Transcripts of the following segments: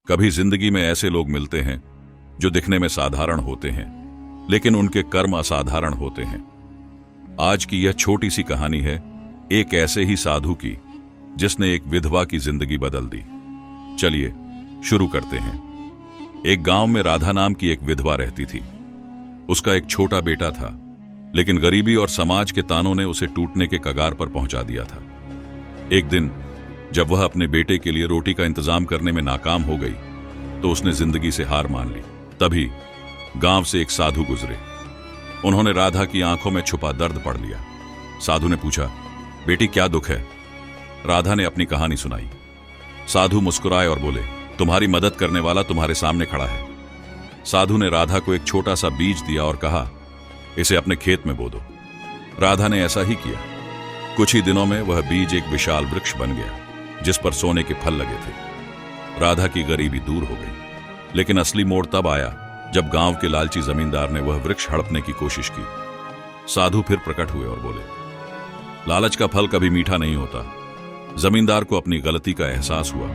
कभी जिंदगी में ऐसे लोग मिलते हैं जो दिखने में साधारण होते हैं, लेकिन उनके कर्म असाधारण होते हैं। आज की यह छोटी सी कहानी है एक ऐसे ही साधु की जिसने एक विधवा की जिंदगी बदल दी। चलिए शुरू करते हैं। एक गांव में राधा नाम की एक विधवा रहती थी। उसका एक छोटा बेटा था, लेकिन गरीबी और समाज के तानों ने उसे टूटने के कगार पर पहुंचा दिया था। एक दिन जब वह अपने बेटे के लिए रोटी का इंतजाम करने में नाकाम हो गई, तो उसने जिंदगी से हार मान ली। तभी गांव से एक साधु गुजरे। उन्होंने राधा की आंखों में छुपा दर्द पढ़ लिया। साधु ने पूछा, बेटी क्या दुख है? राधा ने अपनी कहानी सुनाई। साधु मुस्कुराए और बोले, तुम्हारी मदद करने वाला तुम्हारे सामने खड़ा है। साधु ने राधा को एक छोटा सा बीज दिया और कहा, इसे अपने खेत में बो दो। राधा ने ऐसा ही किया। कुछ ही दिनों में वह बीज एक विशाल वृक्ष बन गया, जिस पर सोने के फल लगे थे। राधा की गरीबी दूर हो गई, लेकिन असली मोड़ तब आया जब गांव के लालची जमींदार ने वह वृक्ष हड़पने की कोशिश की। साधु फिर प्रकट हुए और बोले, लालच का फल कभी मीठा नहीं होता। जमींदार को अपनी गलती का एहसास हुआ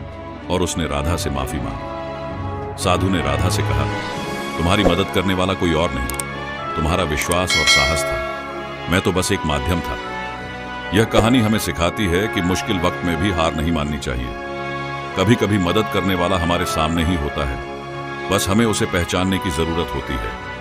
और उसने राधा से माफी मांगी। साधु ने राधा से कहा, तुम्हारी मदद करने वाला कोई और नहीं, तुम्हारा विश्वास और साहस था, मैं तो बस एक माध्यम था। यह कहानी हमें सिखाती है कि मुश्किल वक्त में भी हार नहीं माननी चाहिए। कभी कभी मदद करने वाला हमारे सामने ही होता है, बस हमें उसे पहचानने की जरूरत होती है।